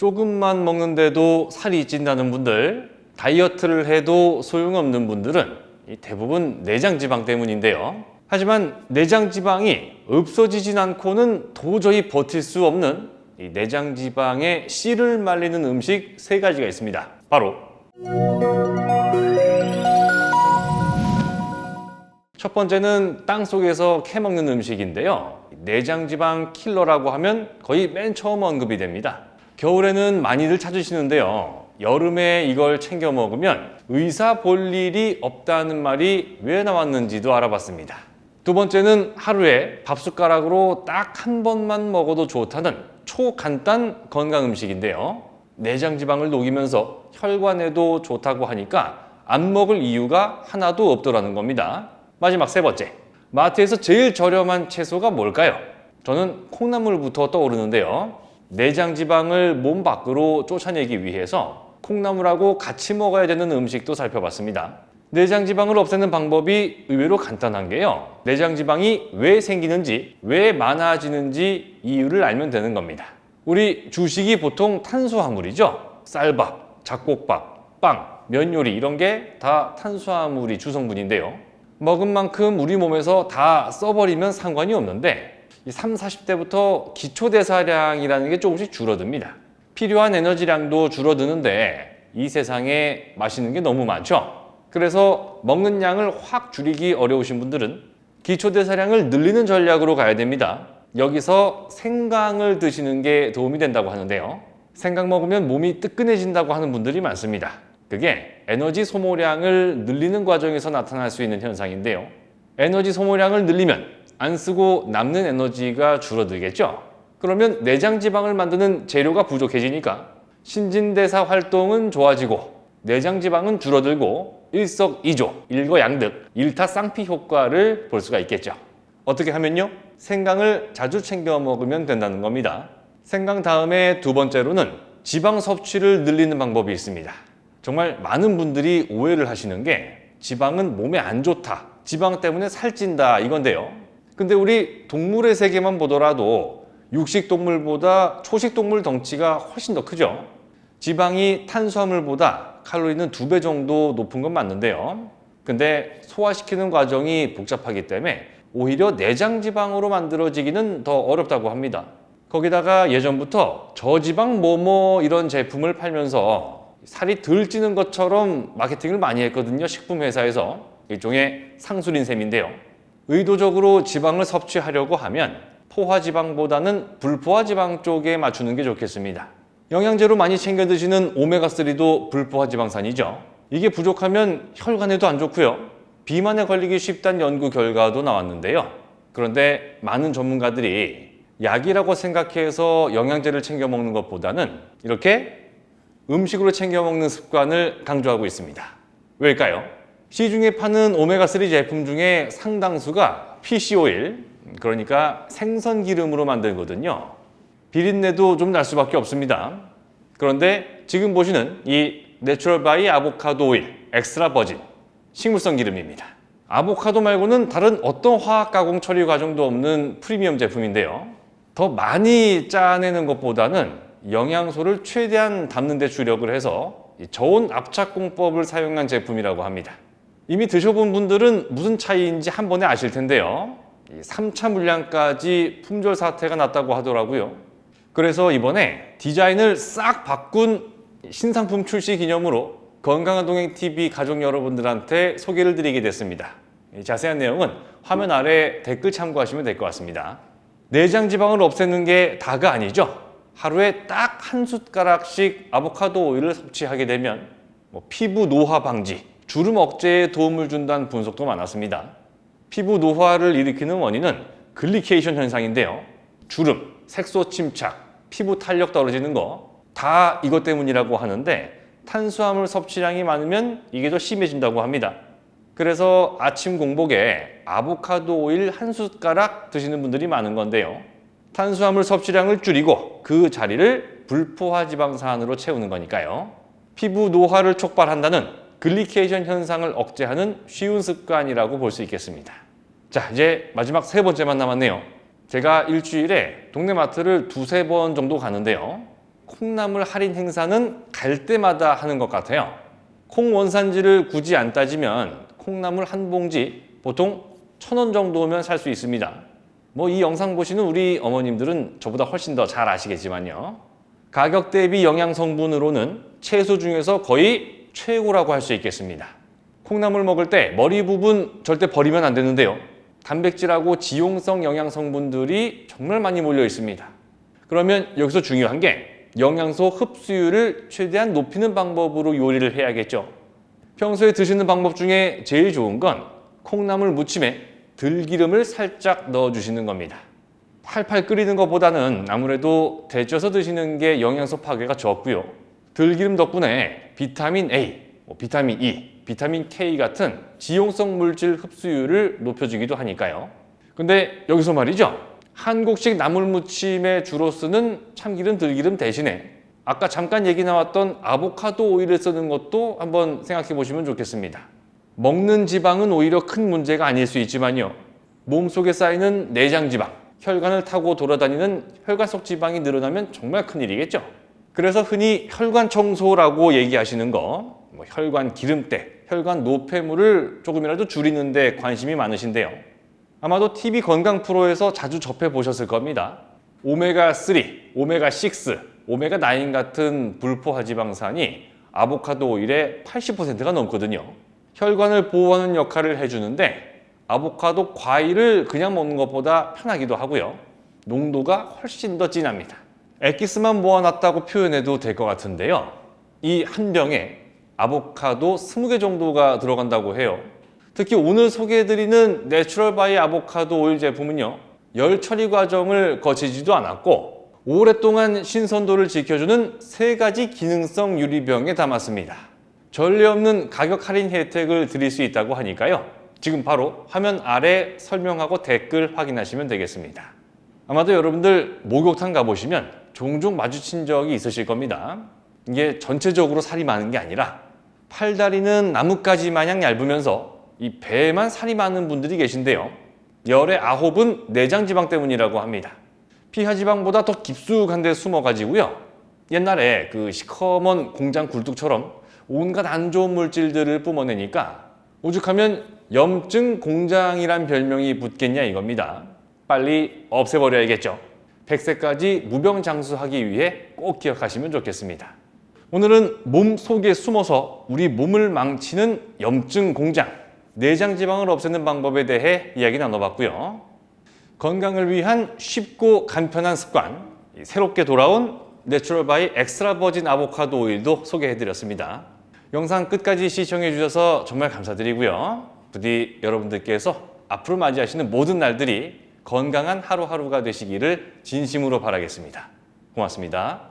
조금만 먹는데도 살이 찐다는 분들, 다이어트를 해도 소용없는 분들은 대부분 내장 지방 때문인데요. 하지만 내장 지방이 없어지진 않고는 도저히 버틸 수 없는 이 내장 지방의 씨를 말리는 음식 3가지가 있습니다. 바로 첫 번째는 땅속에서 캐먹는 음식인데요. 내장 지방 킬러라고 하면 거의 맨 처음 언급이 됩니다. 겨울에는 많이들 찾으시는데요. 여름에 이걸 챙겨 먹으면 의사 볼 일이 없다는 말이 왜 나왔는지도 알아봤습니다. 두 번째는 하루에 밥숟가락으로 딱 한 번만 먹어도 좋다는 초간단 건강 음식인데요. 내장 지방을 녹이면서 혈관에도 좋다고 하니까 안 먹을 이유가 하나도 없더라는 겁니다. 마지막 3번째, 마트에서 제일 저렴한 채소가 뭘까요? 저는 콩나물부터 떠오르는데요. 내장 지방을 몸 밖으로 쫓아내기 위해서 콩나물하고 같이 먹어야 되는 음식도 살펴봤습니다. 내장 지방을 없애는 방법이 의외로 간단한 게요. 내장 지방이 왜 생기는지, 왜 많아지는지 이유를 알면 되는 겁니다. 우리 주식이 보통 탄수화물이죠. 쌀밥, 잡곡밥, 빵, 면 요리 이런 게 다 탄수화물이 주성분인데요. 먹은 만큼 우리 몸에서 다 써버리면 상관이 없는데 30, 40대부터 기초대사량이라는 게 조금씩 줄어듭니다. 필요한 에너지량도 줄어드는데 이 세상에 맛있는 게 너무 많죠. 그래서 먹는 양을 확 줄이기 어려우신 분들은 기초대사량을 늘리는 전략으로 가야 됩니다. 여기서 생강을 드시는 게 도움이 된다고 하는데요. 생강 먹으면 몸이 뜨끈해진다고 하는 분들이 많습니다. 그게 에너지 소모량을 늘리는 과정에서 나타날 수 있는 현상인데요. 에너지 소모량을 늘리면 안 쓰고 남는 에너지가 줄어들겠죠. 그러면 내장 지방을 만드는 재료가 부족해지니까 신진대사 활동은 좋아지고 내장 지방은 줄어들고 일석이조, 일거양득, 일타쌍피 효과를 볼 수가 있겠죠. 어떻게 하면요? 생강을 자주 챙겨 먹으면 된다는 겁니다. 생강 다음에 두 번째로는 지방 섭취를 늘리는 방법이 있습니다. 정말 많은 분들이 오해를 하시는 게 지방은 몸에 안 좋다, 지방 때문에 살찐다 이건데요. 근데 우리 동물의 세계만 보더라도 육식동물보다 초식동물 덩치가 훨씬 더 크죠. 지방이 탄수화물보다 칼로리는 2배 정도 높은 건 맞는데요. 근데 소화시키는 과정이 복잡하기 때문에 오히려 내장 지방으로 만들어지기는 더 어렵다고 합니다. 거기다가 예전부터 저지방 뭐뭐 이런 제품을 팔면서 살이 덜 찌는 것처럼 마케팅을 많이 했거든요. 식품회사에서. 일종의 상술인 셈인데요. 의도적으로 지방을 섭취하려고 하면 포화지방보다는 불포화지방 쪽에 맞추는 게 좋겠습니다. 영양제로 많이 챙겨 드시는 오메가3도 불포화지방산이죠. 이게 부족하면 혈관에도 안 좋고요. 비만에 걸리기 쉽다는 연구 결과도 나왔는데요. 그런데 많은 전문가들이 약이라고 생각해서 영양제를 챙겨 먹는 것보다는 이렇게 음식으로 챙겨 먹는 습관을 강조하고 있습니다. 왜일까요? 시중에 파는 오메가3 제품 중에 상당수가 PCO일, 그러니까 생선 기름으로 만들거든요. 비린내도 좀 날 수밖에 없습니다. 그런데 지금 보시는 이 내추럴 바이 아보카도 오일 엑스트라 버진 식물성 기름입니다. 아보카도 말고는 다른 어떤 화학 가공 처리 과정도 없는 프리미엄 제품인데요. 더 많이 짜내는 것보다는 영양소를 최대한 담는 데 주력을 해서 저온 압착 공법을 사용한 제품이라고 합니다. 이미 드셔본 분들은 무슨 차이인지 한 번에 아실 텐데요. 3차 물량까지 품절 사태가 났다고 하더라고요. 그래서 이번에 디자인을 싹 바꾼 신상품 출시 기념으로 건강한 동행 TV 가족 여러분들한테 소개를 드리게 됐습니다. 자세한 내용은 화면 아래 댓글 참고하시면 될 것 같습니다. 내장 지방을 없애는 게 다가 아니죠. 하루에 딱 한 숟가락씩 아보카도 오일을 섭취하게 되면 피부 노화 방지, 주름 억제에 도움을 준다는 분석도 많았습니다. 피부 노화를 일으키는 원인은 글리케이션 현상인데요. 주름, 색소 침착, 피부 탄력 떨어지는 거 다 이것 때문이라고 하는데 탄수화물 섭취량이 많으면 이게 더 심해진다고 합니다. 그래서 아침 공복에 아보카도 오일 한 숟가락 드시는 분들이 많은 건데요. 탄수화물 섭취량을 줄이고 그 자리를 불포화지방산으로 채우는 거니까요. 피부 노화를 촉발한다는 글리케이션 현상을 억제하는 쉬운 습관이라고 볼 수 있겠습니다. 자, 이제 마지막 3번째만 남았네요. 제가 일주일에 동네 마트를 2-3번 정도 가는데요. 콩나물 할인 행사는 갈 때마다 하는 것 같아요. 콩 원산지를 굳이 안 따지면 콩나물 한 봉지 보통 1,000원 정도면 살 수 있습니다. 뭐 이 영상 보시는 우리 어머님들은 저보다 훨씬 더 잘 아시겠지만요. 가격 대비 영양 성분으로는 채소 중에서 거의 최고라고 할 수 있겠습니다. 콩나물 먹을 때 머리 부분 절대 버리면 안 되는데요. 단백질하고 지용성 영양 성분들이 정말 많이 몰려 있습니다. 그러면 여기서 중요한 게 영양소 흡수율을 최대한 높이는 방법으로 요리를 해야겠죠. 평소에 드시는 방법 중에 제일 좋은 건 콩나물 무침에 들기름을 살짝 넣어주시는 겁니다. 팔팔 끓이는 것보다는 아무래도 데쳐서 드시는 게 영양소 파괴가 적고요. 들기름 덕분에 비타민 A, 비타민 E, 비타민 K 같은 지용성 물질 흡수율을 높여주기도 하니까요. 근데 여기서 말이죠. 한국식 나물무침에 주로 쓰는 참기름, 들기름 대신에 아까 잠깐 얘기 나왔던 아보카도 오일을 쓰는 것도 한번 생각해 보시면 좋겠습니다. 먹는 지방은 오히려 큰 문제가 아닐 수 있지만요. 몸속에 쌓이는 내장 지방, 혈관을 타고 돌아다니는 혈관 속 지방이 늘어나면 정말 큰일이겠죠. 그래서 흔히 혈관 청소라고 얘기하시는 거, 혈관 기름때, 혈관 노폐물을 조금이라도 줄이는 데 관심이 많으신데요. 아마도 TV 건강 프로에서 자주 접해 보셨을 겁니다. 오메가3, 오메가6, 오메가9 같은 불포화 지방산이 아보카도 오일의 80%가 넘거든요. 혈관을 보호하는 역할을 해주는데 아보카도 과일을 그냥 먹는 것보다 편하기도 하고요. 농도가 훨씬 더 진합니다. 엑기스만 모아놨다고 표현해도 될 것 같은데요. 이 한 병에 아보카도 20개 정도가 들어간다고 해요. 특히 오늘 소개해드리는 내추럴 바이 아보카도 오일 제품은요. 열 처리 과정을 거치지도 않았고 오랫동안 신선도를 지켜주는 3가지 기능성 유리병에 담았습니다. 전례 없는 가격 할인 혜택을 드릴 수 있다고 하니까요. 지금 바로 화면 아래 설명하고 댓글 확인하시면 되겠습니다. 아마도 여러분들 목욕탕 가보시면 종종 마주친 적이 있으실 겁니다. 이게 전체적으로 살이 많은 게 아니라 팔다리는 나뭇가지 마냥 얇으면서 이 배에만 살이 많은 분들이 계신데요. 열의 9은 내장지방 때문이라고 합니다. 피하지방보다 더 깊숙한 데 숨어가지고요. 옛날에 그 시커먼 공장 굴뚝처럼 온갖 안 좋은 물질들을 뿜어내니까 오죽하면 염증 공장이란 별명이 붙겠냐 이겁니다. 빨리 없애버려야겠죠. 100세까지 무병장수하기 위해 꼭 기억하시면 좋겠습니다. 오늘은 몸 속에 숨어서 우리 몸을 망치는 염증 공장, 내장지방을 없애는 방법에 대해 이야기 나눠봤고요. 건강을 위한 쉽고 간편한 습관, 새롭게 돌아온 내추럴 바이 엑스트라 버진 아보카도 오일도 소개해드렸습니다. 영상 끝까지 시청해주셔서 정말 감사드리고요. 부디 여러분들께서 앞으로 맞이하시는 모든 날들이 건강한 하루하루가 되시기를 진심으로 바라겠습니다. 고맙습니다.